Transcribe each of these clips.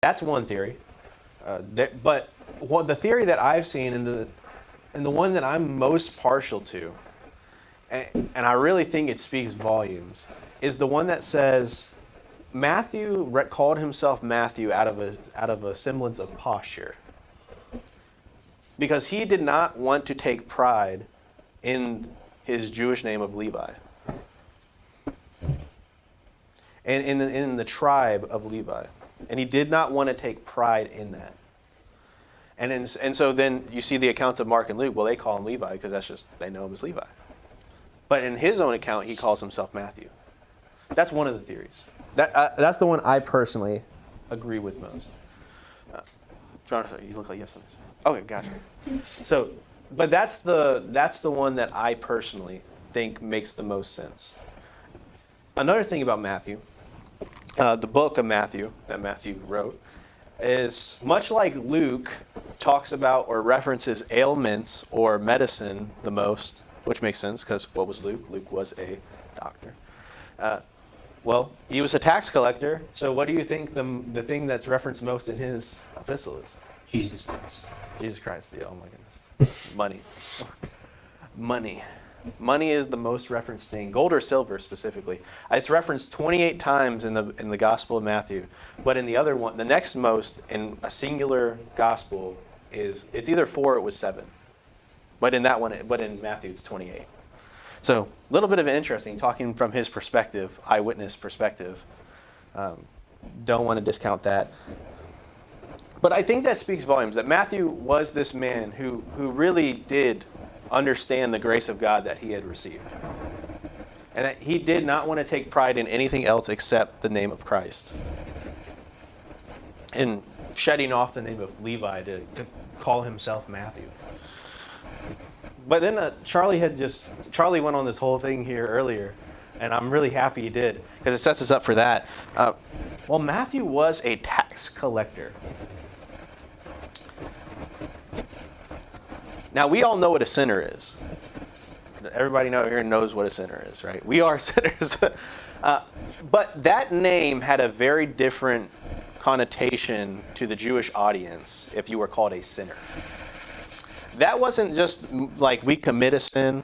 That's one theory. But the theory that I've seen, and the one that I'm most partial to, and I really think it speaks volumes, is the one that says Matthew called himself Matthew out of a semblance of posture, because he did not want to take pride in his Jewish name of Levi, and in the tribe of Levi, and he did not want to take pride in that. And so then you see the accounts of Mark and Luke. Well, they call him Levi because they know him as Levi. But in his own account, he calls himself Matthew. That's one of the theories. That's the one I personally agree with most. Jonathan, you look like you have something to say. Okay, gotcha. So, but that's the one that I personally think makes the most sense. Another thing about Matthew, the book of Matthew that Matthew wrote, is much like Luke talks about or references ailments or medicine the most, which makes sense because what was Luke? Luke was a doctor. Well, he was a tax collector, so what do you think the thing that's referenced most in his epistle is? Jesus Christ. Jesus Christ, yeah, oh my goodness. Money. Money. Money is the most referenced thing, gold or silver specifically. It's referenced 28 times in the Gospel of Matthew, but in the other one, the next most in a singular gospel it's either 4 or it was 7. But in Matthew it's 28. So a little bit of interesting, talking from his perspective, eyewitness perspective. Don't want to discount that. But I think that speaks volumes, that Matthew was this man who really did understand the grace of God that he had received. And that he did not want to take pride in anything else except the name of Christ. And shedding off the name of Levi to call himself Matthew. But then Charlie went on this whole thing here earlier, and I'm really happy he did, because it sets us up for that. Well, Matthew was a tax collector. Now, we all know what a sinner is. Everybody here knows what a sinner is, right? We are sinners. But that name had a very different connotation to the Jewish audience if you were called a sinner. That wasn't just like we commit a sin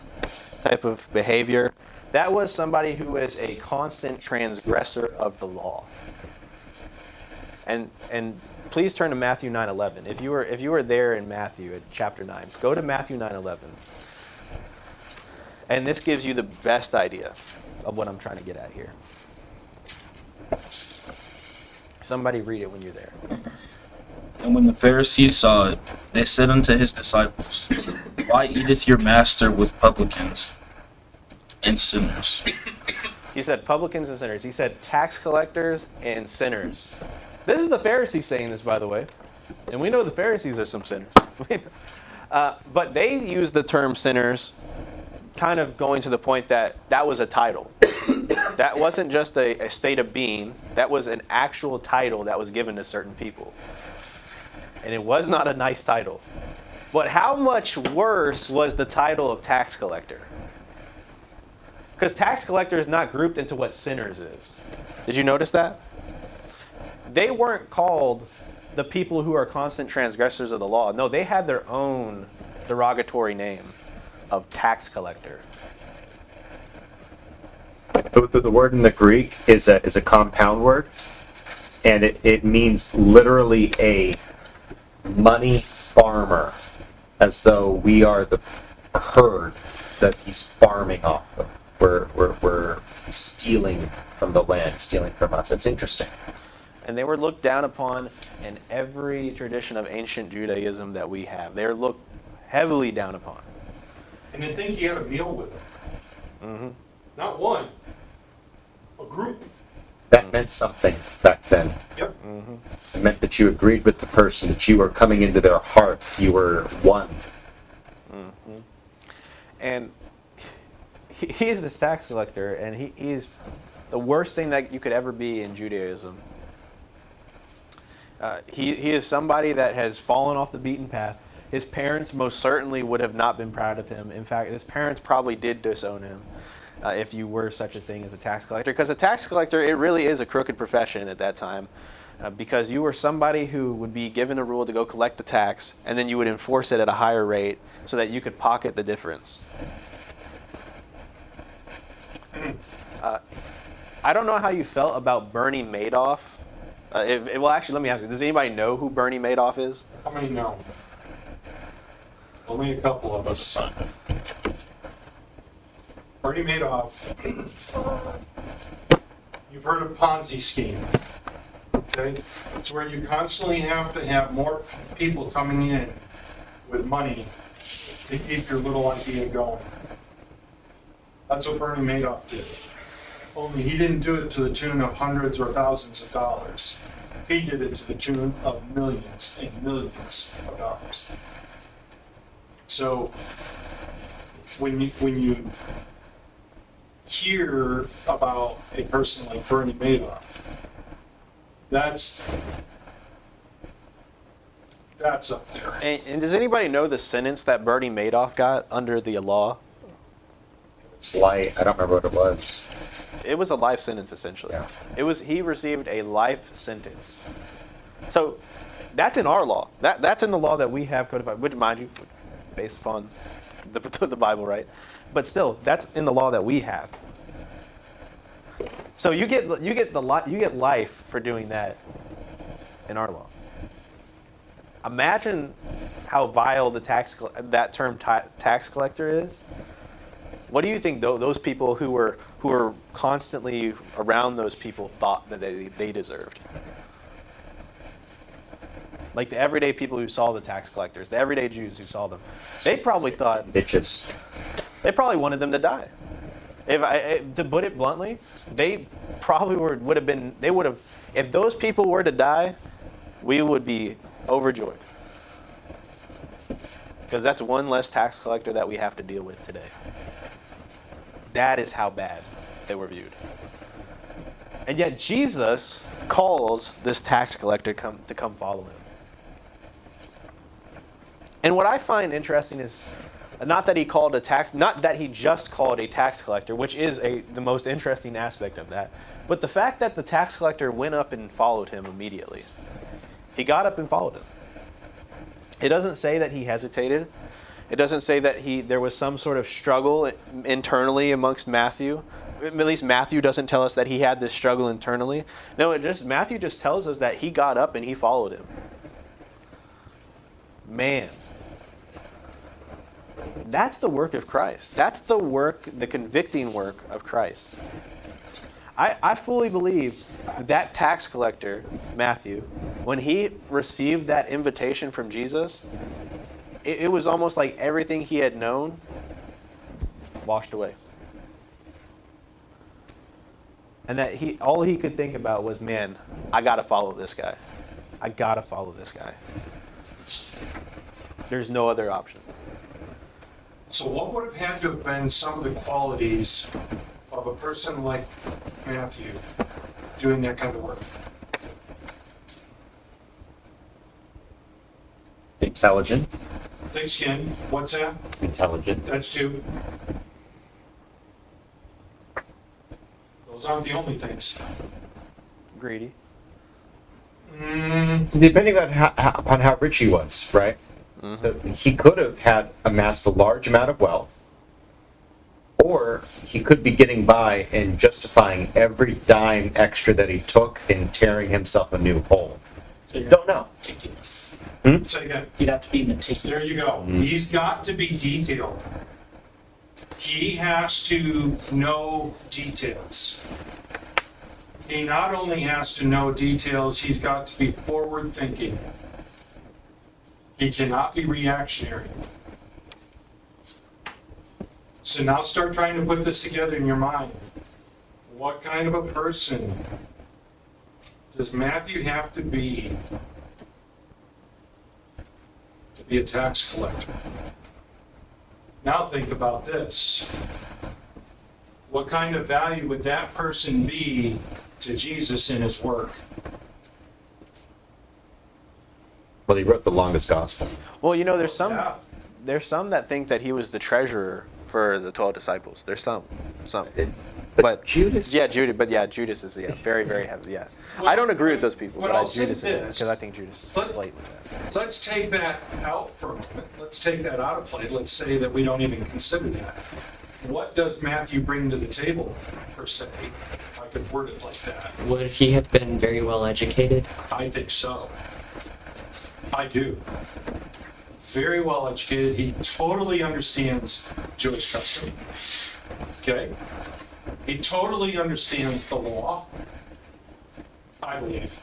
type of behavior. That was somebody who is a constant transgressor of the law. And please turn to Matthew 9:11. If you were there in Matthew at chapter 9, go to Matthew 9:11. And this gives you the best idea of what I'm trying to get at here. Somebody read it when you're there. And when the Pharisees saw it, they said unto his disciples, Why eateth your master with publicans and sinners? He said publicans and sinners. He said tax collectors and sinners. This is the Pharisees saying this, by the way. And we know the Pharisees are some sinners. But they use the term sinners kind of going to the point that was a title. That wasn't just a state of being. That was an actual title that was given to certain people. And it was not a nice title. But how much worse was the title of tax collector? Because tax collector is not grouped into what sinners is. Did you notice that? They weren't called the people who are constant transgressors of the law. No, they had their own derogatory name of tax collector. The word in the Greek is a compound word, and it means literally a money farmer, as though we are the herd that he's farming off of. We're stealing from the land, stealing from us. It's interesting. And they were looked down upon in every tradition of ancient Judaism that we have. They were looked heavily down upon. And then think he had a meal with them. Mm-hmm. Not one, a group. That meant something back then. Yep. Mm-hmm. It meant that you agreed with the person, that you were coming into their heart, you were one. Mm-hmm. And he is this tax collector, and he's the worst thing that you could ever be in Judaism. He is somebody that has fallen off the beaten path. His parents most certainly would have not been proud of him. In fact, his parents probably did disown him if you were such a thing as a tax collector. Because a tax collector, it really is a crooked profession at that time. because you were somebody who would be given a rule to go collect the tax, and then you would enforce it at a higher rate so that you could pocket the difference. I don't know how you felt about Bernie Madoff. Well, actually, let me ask you, does anybody know who Bernie Madoff is? How many know? Only a couple of us. Bernie Madoff. You've heard of Ponzi scheme, okay? It's where you constantly have to have more people coming in with money to keep your little idea going. That's what Bernie Madoff did. Only he didn't do it to the tune of hundreds or thousands of dollars. He did it to the tune of millions and millions of dollars. So when you hear about a person like Bernie Madoff, that's up there. And does anybody know the sentence that Bernie Madoff got under the law? It's light. I don't remember what it was. It was a life sentence, essentially. Yeah. He received a life sentence. So that's in our law. That's in the law that we have codified, which, mind you, based upon the Bible, right? But still, that's in the law that we have. So you get life for doing that in our law. Imagine how vile that term tax collector is. What do you think those people who were constantly around those people thought that they deserved? Like the everyday people who saw the tax collectors, the everyday Jews who saw them, they probably thought Bitches. they probably wanted them to die. To put it bluntly, they probably would have. If those people were to die, we would be overjoyed. Because that's one less tax collector that we have to deal with today. That is how bad they were viewed. And yet Jesus calls this tax collector to come follow him. And what I find interesting is not that he just called a tax collector, which is the most interesting aspect of that, but the fact that the tax collector went up and followed him immediately. He got up and followed him. It doesn't say that he hesitated. It doesn't say that there was some sort of struggle internally amongst Matthew. At least Matthew doesn't tell us that he had this struggle internally. No, Matthew just tells us that he got up and he followed him. Man. That's the work of Christ. That's the convicting work of Christ. I fully believe that tax collector, Matthew, when he received that invitation from Jesus, it was almost like everything he had known washed away. And that all he could think about was, man, I got to follow this guy. I got to follow this guy. There's no other option. So what would have had to have been some of the qualities of a person like Matthew doing that kind of work? Intelligent. Thick skin, what's that? Intelligent. That's two. Those aren't the only things. Greedy. Depending on upon how rich he was, right? Mm-hmm. So he could have amassed a large amount of wealth, or he could be getting by and justifying every dime extra that he took and tearing himself a new hole. So you Don't know. Meticulous. Say again. You'd have to be meticulous. There you go. He's got to be detailed. He has to know details. He not only has to know details, he's got to be forward thinking. He cannot be reactionary. So now start trying to put this together in your mind. What kind of a person does Matthew have to be a tax collector? Now think about this. What kind of value would that person be to Jesus in his work? Well, he wrote the longest gospel. Well, there's some Yeah. that think that he was the treasurer for the 12 disciples. There's some. But Judas? Yeah, Judas. But yeah, Judas is very, very heavy. Yeah, I don't agree with those people, But but I'll say Judas is this. because I think Judas is Let- blatantly bad. Let's take that out for a moment. Let's take that out of play. Let's say that we don't even consider that. What does Matthew bring to the table, per se? If I could word it like that. Would he have been very well educated? I think so. I do. Very well educated. He totally understands Jewish custom. Okay? He totally understands the law, I believe.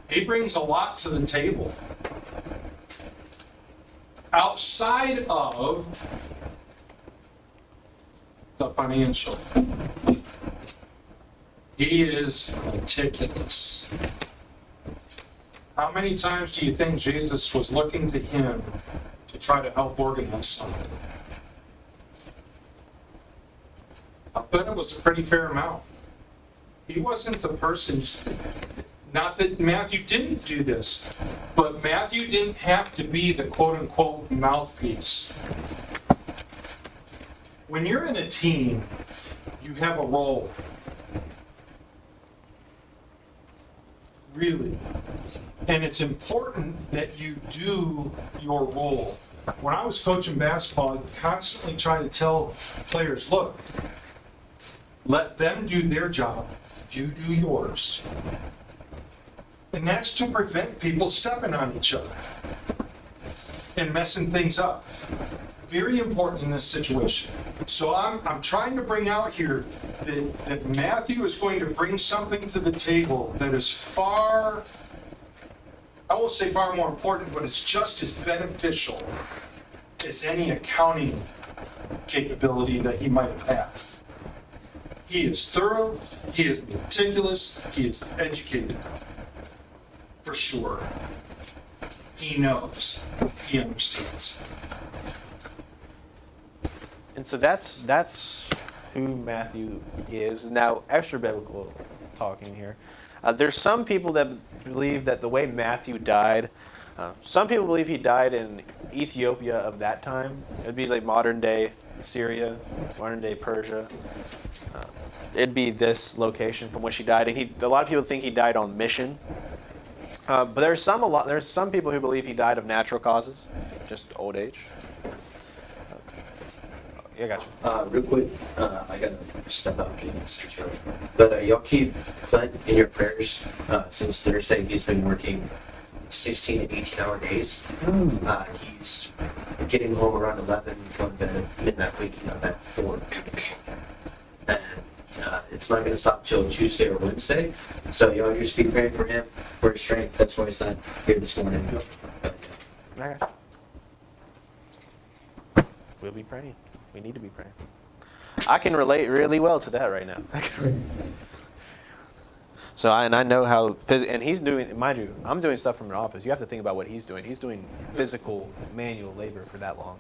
He brings a lot to the table. Outside of the financial, he is meticulous. How many times do you think Jesus was looking to him to try to help organize something? I bet it was a pretty fair amount. He wasn't the person, not that Matthew didn't do this, but Matthew didn't have to be the quote-unquote mouthpiece. When you're in a team, you have a role. Really. And it's important that you do your role. When I was coaching basketball, I constantly try to tell players, look, let them do their job, you do yours. And that's to prevent people stepping on each other and messing things up. Very important in this situation. So I'm trying to bring out here that Matthew is going to bring something to the table that is far, I won't say far more important, but it's just as beneficial as any accounting capability that he might have had. He is thorough, he is meticulous, he is educated, for sure. He knows, he understands. And so that's who Matthew is. Now, extra biblical talking here. There's some people that believe that the way Matthew died, some people believe he died in Ethiopia of that time. It would be like modern day Syria, modern day Persia. It'd be this location from which he died. And a lot of people think he died on mission. But there's some people who believe he died of natural causes, just old age. Yeah, gotcha. Real quick, I gotta step out in this situation. But y'all keep Clint in your prayers. Since Thursday, he's been working 16 to 18-hour days. He's getting home around 11, going to bed at midnight, waking up at 4. And it's not gonna stop till Tuesday or Wednesday. So y'all just be praying for him, for his strength. That's why he's not here this morning. I gotcha. We'll be praying. We need to be praying. I can relate really well to that right now. So I know how, and he's doing, mind you, I'm doing stuff from an office. You have to think about what he's doing. He's doing physical, manual labor for that long.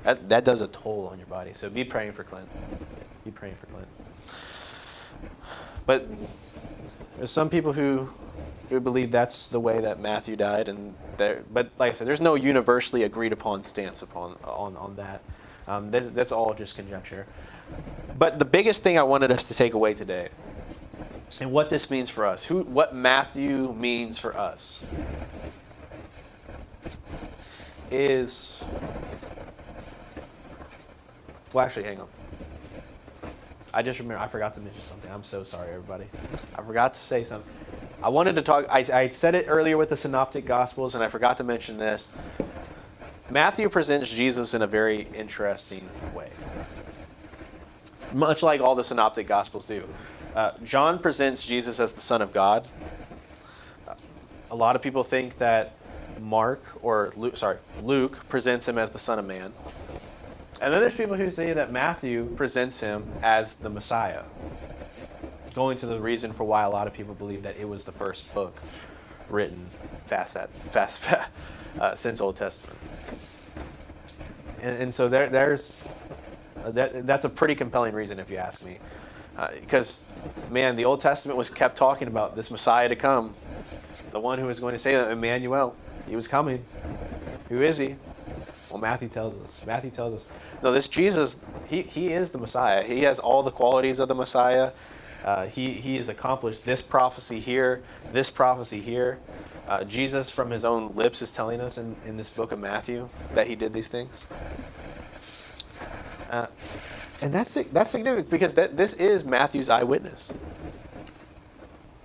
That does a toll on your body. So be praying for Clint. Be praying for Clint. But there's some people who believe that's the way that Matthew died, but like I said, there's no universally agreed upon stance on that. That's all just conjecture. But the biggest thing I wanted us to take away today, and what this means for us, what Matthew means for us, is, well, actually, hang on. I just remember, I forgot to mention something. I'm so sorry, everybody. I forgot to say something. I wanted to talk, I said it earlier with the Synoptic Gospels, and I forgot to mention this. Matthew presents Jesus in a very interesting way, much like all the Synoptic Gospels do. John presents Jesus as the Son of God. A lot of people think that Luke presents him as the Son of Man. And then there's people who say that Matthew presents him as the Messiah, going to the reason for why a lot of people believe that it was the first book written since Old Testament. And so that's a pretty compelling reason, if you ask me. Because, man, the Old Testament was kept talking about this Messiah to come, the one who was going to say that, Emmanuel, he was coming. Who is he? Well, what Matthew tells us. Matthew tells us, no, this Jesus, he is the Messiah. He has all the qualities of the Messiah. He has accomplished this prophecy here, this prophecy here. Jesus, from his own lips, is telling us in this book of Matthew that he did these things. And that's significant because this is Matthew's eyewitness.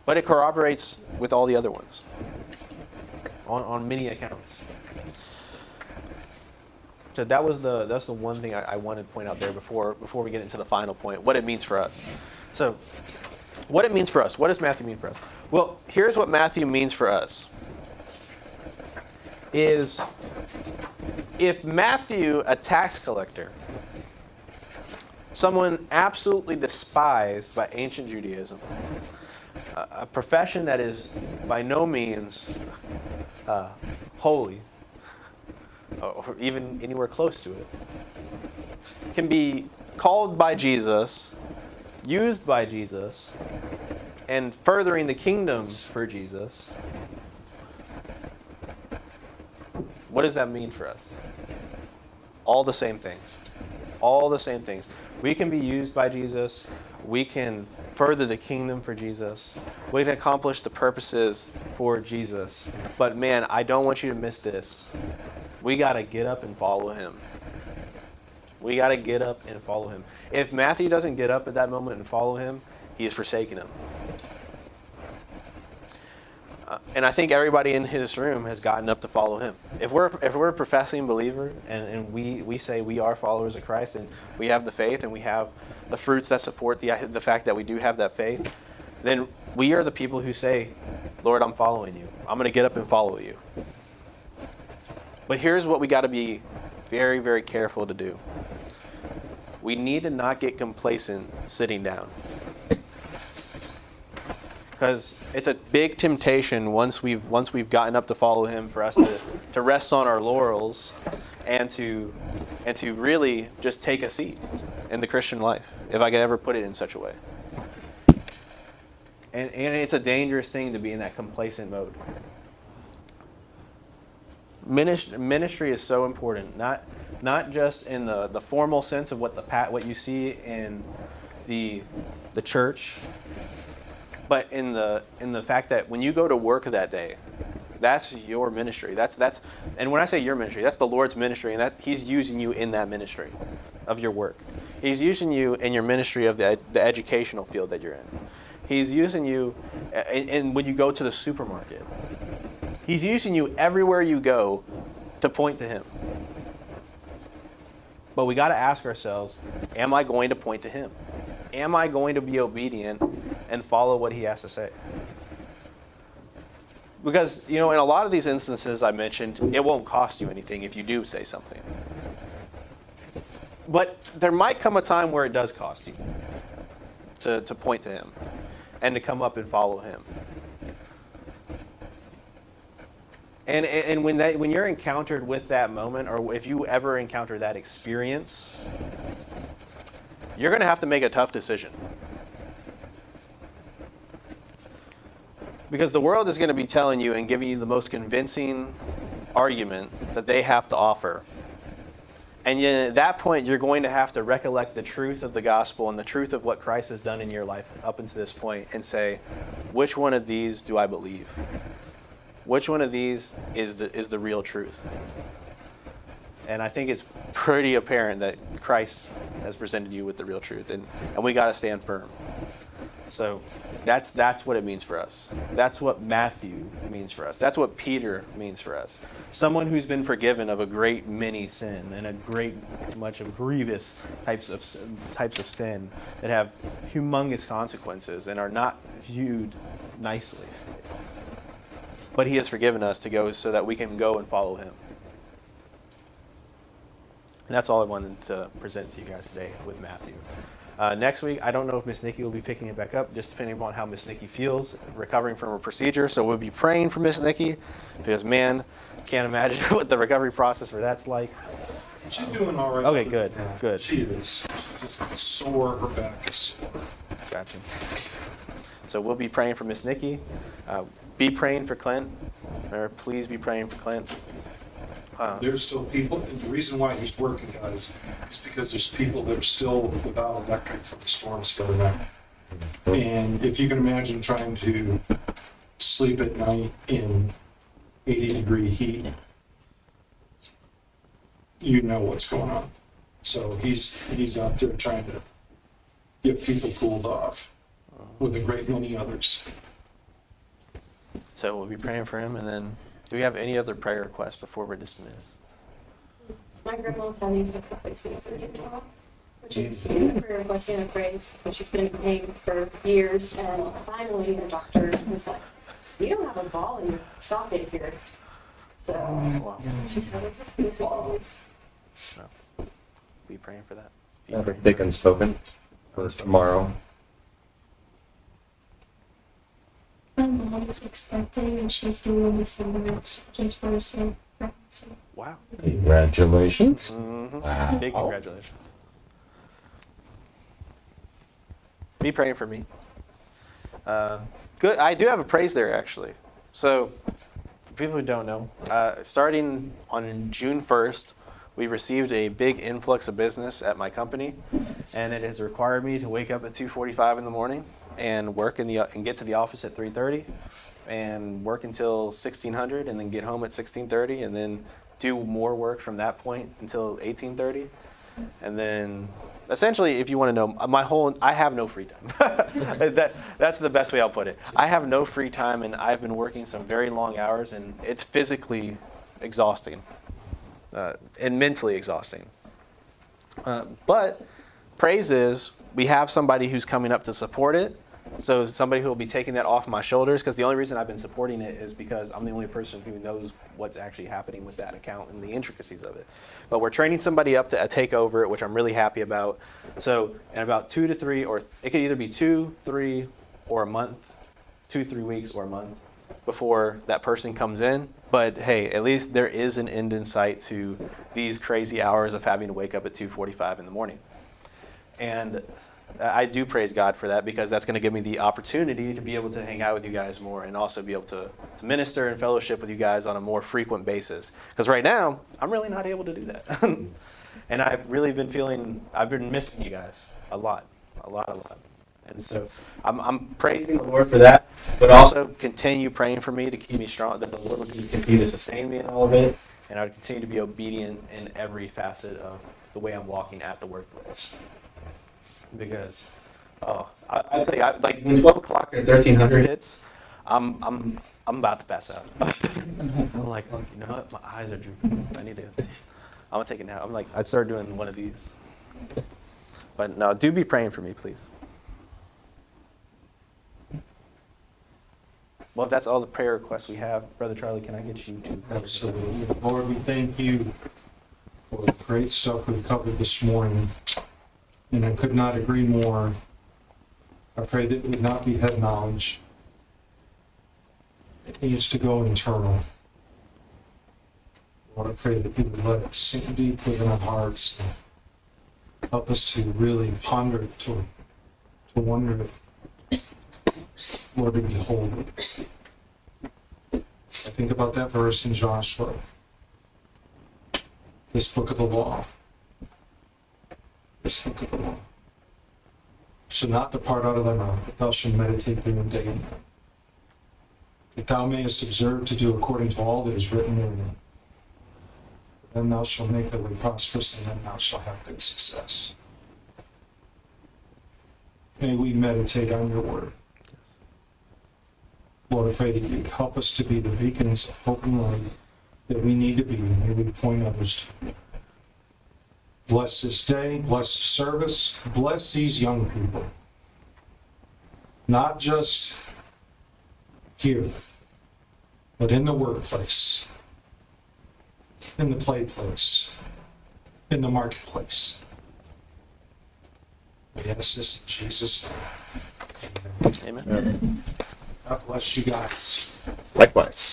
But it corroborates with all the other ones on many accounts. So that's the one thing I wanted to point out there before we get into the final point, what it means for us. So what it means for us. What does Matthew mean for us? Well, here's what Matthew means for us. Is if Matthew, a tax collector, someone absolutely despised by ancient Judaism, a profession that is by no means holy, or even anywhere close to it, can be called by Jesus, used by Jesus, and furthering the kingdom for Jesus, what does that mean for us? All the same things. All the same things. We can be used by Jesus. We can further the kingdom for Jesus. We can accomplish the purposes for Jesus. But man, I don't want you to miss this. We got to get up and follow him. We got to get up and follow him. If Matthew doesn't get up at that moment and follow him, he has forsaken him. And I think everybody in his room has gotten up to follow him. If we're a professing believer and we say we are followers of Christ and we have the faith and we have the fruits that support the fact that we do have that faith, then we are the people who say, Lord, I'm following you. I'm going to get up and follow you. But here's what we got to be very, very careful to do. We need to not get complacent sitting down. Because it's a big temptation once we've gotten up to follow him for us to rest on our laurels and to really just take a seat in the Christian life, if I could ever put it in such a way. And it's a dangerous thing to be in that complacent mode. Ministry is so important, not just in the formal sense of what you see in the church, but in the fact that when you go to work that day, that's your ministry. That's and when I say your ministry, that's the Lord's ministry, and that he's using you in that ministry of your work. He's using you in your ministry of the educational field that you're in. He's using you in when you go to the supermarket. He's using you everywhere you go to point to him. But we got to ask ourselves, am I going to point to him? Am I going to be obedient and follow what he has to say? Because, in a lot of these instances I mentioned, it won't cost you anything if you do say something. But there might come a time where it does cost you to point to him and to come up and follow him. And when you're encountered with that moment, or if you ever encounter that experience, you're going to have to make a tough decision. Because the world is going to be telling you and giving you the most convincing argument that they have to offer. And yet at that point, you're going to have to recollect the truth of the gospel and the truth of what Christ has done in your life up until this point and say, which one of these do I believe? Which one of these is the real truth? And I think it's pretty apparent that Christ has presented you with the real truth, and we got to stand firm. So that's what it means for us. That's what Matthew means for us. That's what Peter means for us. Someone who's been forgiven of a great many sin and a great much of grievous types of sin that have humongous consequences and are not viewed nicely. But he has forgiven us to go so that we can go and follow him. And that's all I wanted to present to you guys today with Matthew. Next week, I don't know if Miss Nikki will be picking it back up, just depending upon how Miss Nikki feels recovering from a procedure. So we'll be praying for Miss Nikki because, man, can't imagine what the recovery process for that's like. She's doing all right. Okay, good. She is. She's just sore. Her back is sore. Gotcha. So we'll be praying for Miss Nikki. Be praying for Clint, or please be praying for Clint. There's still people, and the reason why he's working, guys, is because there's people that are still without electric from the storms going on. And if you can imagine trying to sleep at night in 80-degree heat, you know what's going on. So he's out there trying to get people cooled off with a great many others. So we'll be praying for him, and then do we have any other prayer requests before we're dismissed? My grandma's having hip replacement surgery tomorrow, which is a prayer request and a praise, because she's been in pain for years, and finally the doctor was like, you don't have a ball in your socket here. So Wow. she's having this ball. Be praying for that. Be Have praying it thick and spoken for tomorrow. My mom is expecting, and she's doing this in just for a safe pregnancy. Wow. Congratulations. Mm-hmm. Wow. Big congratulations. Be praying for me. Good. I do have a praise there, actually. So, for people who don't know, starting on June 1st, we received a big influx of business at my company, and it has required me to wake up at 2:45 in the morning and work and get to the office at 3:30, and work until 1600, and then get home at 16:30, and then do more work from that point until 18:30, and then essentially, if you want to know, I have no free time. That's the best way I'll put it. I have no free time, and I've been working some very long hours, and it's physically exhausting and mentally exhausting. But praise is we have somebody who's coming up to support it. So somebody who will be taking that off my shoulders, because the only reason I've been supporting it is because I'm the only person who knows what's actually happening with that account and the intricacies of it. But we're training somebody up to take over it, which I'm really happy about. So in about 2 to 3, or it could either be 2, 3, or a month, 2, 3 weeks or a month before that person comes in. But hey, at least there is an end in sight to these crazy hours of having to wake up at 2:45 in the morning. And I do praise God for that, because that's going to give me the opportunity to be able to hang out with you guys more, and also be able to minister and fellowship with you guys on a more frequent basis. Because right now, I'm really not able to do that. And I've been missing you guys a lot. And so I'm praising the Lord for that, but also continue praying for me to keep me strong, that the Lord will continue to sustain me in all of it, and I would continue to be obedient in every facet of the way I'm walking at the workplace. Because I tell you, like when 12 o'clock or 1300 hits, I'm about to pass out. I'm like, oh, you know what? My eyes are drooping. I'm gonna take a nap. I started doing one of these. But no, do be praying for me, please. Well, if that's all the prayer requests we have, Brother Charlie, can I get you to? Absolutely. Lord, we thank you for the great stuff we covered this morning. And I could not agree more. I pray that it would not be head knowledge. It needs to go internal. Lord, I pray that you would let it sink deep within our hearts and help us to really ponder it, to wonder it, Lord, to behold it. I think about that verse in Joshua, this book of the law. This book of the law shall not depart out of thy mouth, but thou shalt meditate therein day and night, that thou mayest observe to do according to all that is written therein. Then thou shalt make thy way prosperous, and then thou shalt have good success. May we meditate on your word. Lord, I pray that you help us to be the beacons of hope and light that we need to be, and may we point others to you. Bless this day, bless the service, bless these young people. Not just here, but in the workplace, in the play place, in the marketplace. We ask this in Jesus' name. Amen. Amen. God bless you guys. Likewise.